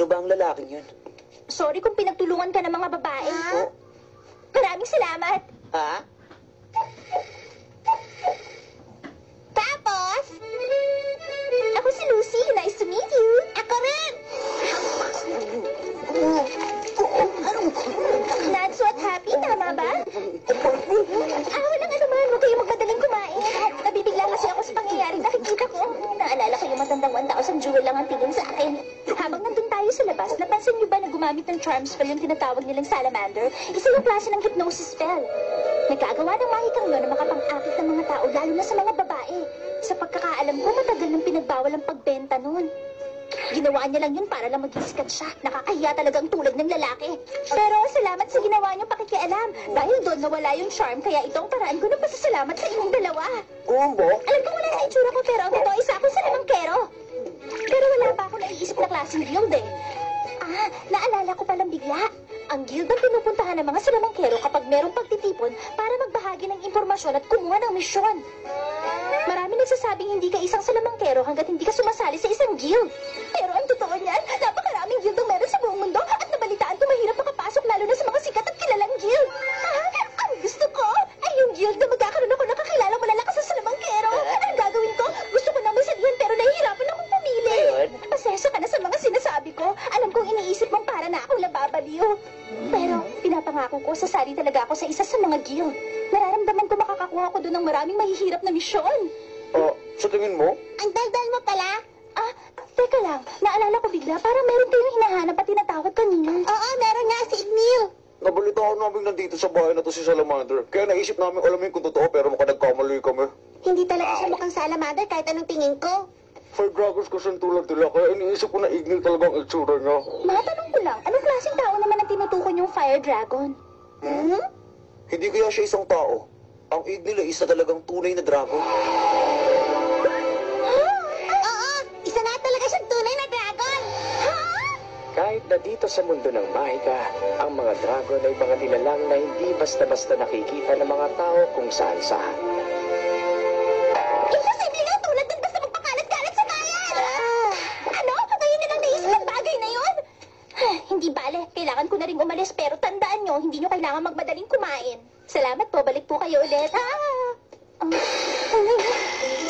ba ang lalaking yun? Sorry kung pinagtulungan ka ng mga babae. Oh. Maraming salamat. Ha? Tapos, ako si Lucy. Nice to meet you. Ako rin. Not so happy, tama ba? Walang anuman. Huwag kayong magmadaling kumain. Nabibigla kasi ako sa pangyayaring nakikita ko. Naalala ko yung matandang 1,000 jewel lang ang tingin sa akin. Habang nandun tayo sa labas, napansin niyo ba na gumamit ng charm spell yung tinatawag nilang salamander? Isa yung klase ng hypnosis spell. Nagkagawa ng mahikang yun na makapang-akit ng mga tao, lalo na sa mga babae. Sa pagkakaalam ko, matagal nang pinagbawal ang pagbenta nun. Ginawa niya lang yun para lang mag-isikat siya. Nakakahiya talaga ang tulad ng lalaki. Pero salamat sa ginawa niyong pakikialam. Dahil doon nawala yung charm, kaya ito ang paraan ko ng pasasalamat sa inyong dalawa. Gumbo? Alam ko wala sa itsura ko, pero ang totoo isa ako sa lamangkero. Pero wala pa ako naiisip na klaseng guild eh. Naalala ko palang bigla. Ang guild ang pinupuntahan ng mga salamangkero kapag merong pagtitipon para magbahagi ng impormasyon at kumuha ng misyon. Marami nagsasabing hindi ka isang salamangkero hanggat hindi ka sumasali sa isang guild. Pero ang totoo niyan, napakaraming guild ang meron sa buong mundo at nabalitaan ko mahirap makapasok lalo na sa mga sikat at kilalang guild. Ang gusto ko ay yung guild na magkakaroon ako ng kakilalang malalakas sa salamangkero. Ang gagawin ko? Gusto ko nang masalihan pero nahihirapan akong pumili. Pasensya ka na sa mga sinasabi ko. Alam kong iniisip mong para na akong nababaliw. Pero pinapangako ko, sasali talaga ako sa isa sa mga guild. Nararamdaman ko makakakuha ko doon ng maraming mahihirap na misyon. Sa tingin mo? Ang daldal mo pala? Teka lang. Naalala ko bigla, parang meron kayong hinahanap at tinatawag kanina. Oo, meron nga si Ignil. Nabalitaan namin nandito sa bahay na to si Salamander. Kaya naisip namin alamin kung totoo pero mukhang nagkamali kami. Hindi talaga siya mukhang salamander kahit anong tingin ko. Fire dragons kasi tulad nila kaya iniisip ko na Ignil talaga ang itsura niya. Matanong ko lang, anong klaseng tao naman ang tinutukoy yung fire dragon? Hindi kaya siya isang tao. Ang Ignil ay isa talagang tunay na dragon. Oo, isa na talaga siyang tunay na dragon. Kahit na dito sa mundo ng mahika, ang mga dragon ay mga nilalang na hindi basta-basta nakikita ng mga tao kung saan-saan. Imposible nga tulad din basta magpakalat-kalat sa bayan! Ano? Ngayon na lang naisip ang bagay na yun? Hindi bale, kailangan ko na rin umalis pero tandaan nyo, hindi nyo kailangan magmadaling kumain. Salamat po, balik po kayo ulit.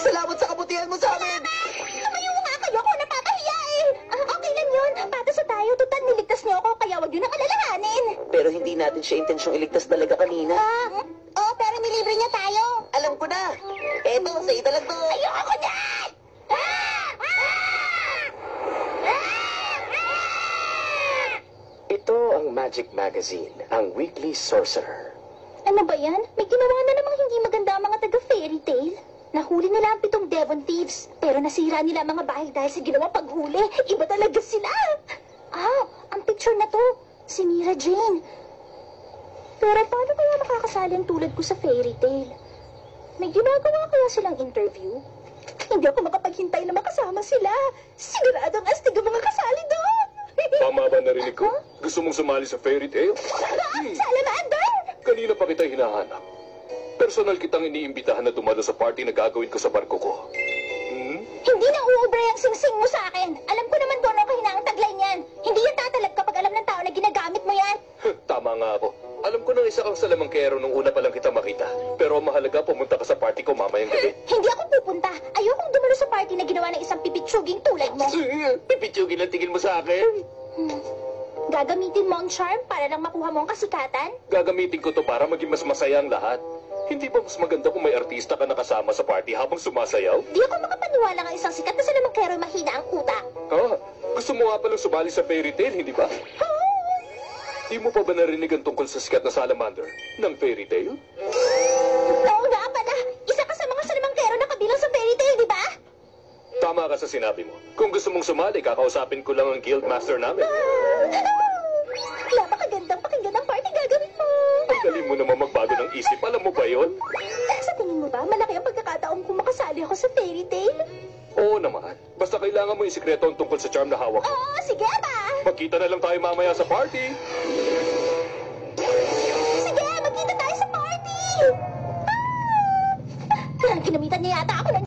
Salamat sa kabutihan mo sa amin! Tumayo nga kayo ako, napapahiya eh. Okay lang yun, patas sa tayo, tutan niligtas niyo ako, kaya wag yun ang alalahanin. Pero hindi natin siya intensyong iligtas talaga kanina. Oo, pero nilibre niya tayo. Alam ko na. Eto, sa italag to. Ayoko dyan! Ito ang Magic Magazine, ang Weekly Sorcerer. Ano ba yan? May ginawa na namang hindi maganda ang mga taga-fairy tale. Nahuli nila ang 7 Devon Thieves, pero nasira nila ang mga bahay dahil sa ginawang paghuli. Iba talaga sila. Ang picture na to, si Mira Jane. Pero paano kaya makakasali ang tulad ko sa fairy tale? May ginagawa kaya silang interview? Hindi ako makapaghintay na makasama sila. Siguradong astig ang mga kasali doon. Tama ba narinig ko? Gusto mong sumali sa fairy tale? Salamander! Kanina pa kita hinahanap. Personal kitang iniimbitahan na dumalo sa party na gagawin ko sa barko ko. Hindi na uubre ang singsing mo sa akin. Alam ko naman kung ano kahinang taglay niyan. Hindi yan tatalab kapag alam ng tao na ginagamit mo yan. Tama nga ako. Alam ko nang isa kang salamangkero nung una pa lang kita makita. Pero ang mahalaga, pumunta ka sa party ko mamayang gabi. Hindi ako pupunta. Ayokong dumalo sa party na ginawa ng isang pipitsuging tulad mo. Pipitsugin ang tingin mo sa akin. Gagamitin mo ang charm para lang makuha mo ang kasikatan? Gagamitin ko to para maging mas masaya ang lahat. Hindi ba mas maganda kung may artista ka nakasama sa party habang sumasayaw? Di ako makapaniwala ng isang sikat na salamangkero mahina ang utak. Gusto mo nga palang sumali sa fairy tale, hindi ba? Di mo pa ba narinig ang tungkol sa sikat na salamander ng fairy tale? Oo nga pala. Isa ka sa mga salamangkero na kabilang sa fairy tale, di ba? Tama ka sa sinabi mo. Kung gusto mong sumali, kakausapin ko lang ang guild master namin. Napakagandang pakinggan ang party gagawin mo. Ang galing mo naman magbago ng isip. Alam mo ba yon? Sa tingin mo ba, malaki ang pagkakataon kung makasali ako sa fairy tale? Oo naman. Basta kailangan mo yung sikreto ang tungkol sa charm na hawak mo. Oo, sige ba? Magkita na lang tayo mamaya sa party. Sige, magkita tayo sa party! Kinamitan niya yata ako ng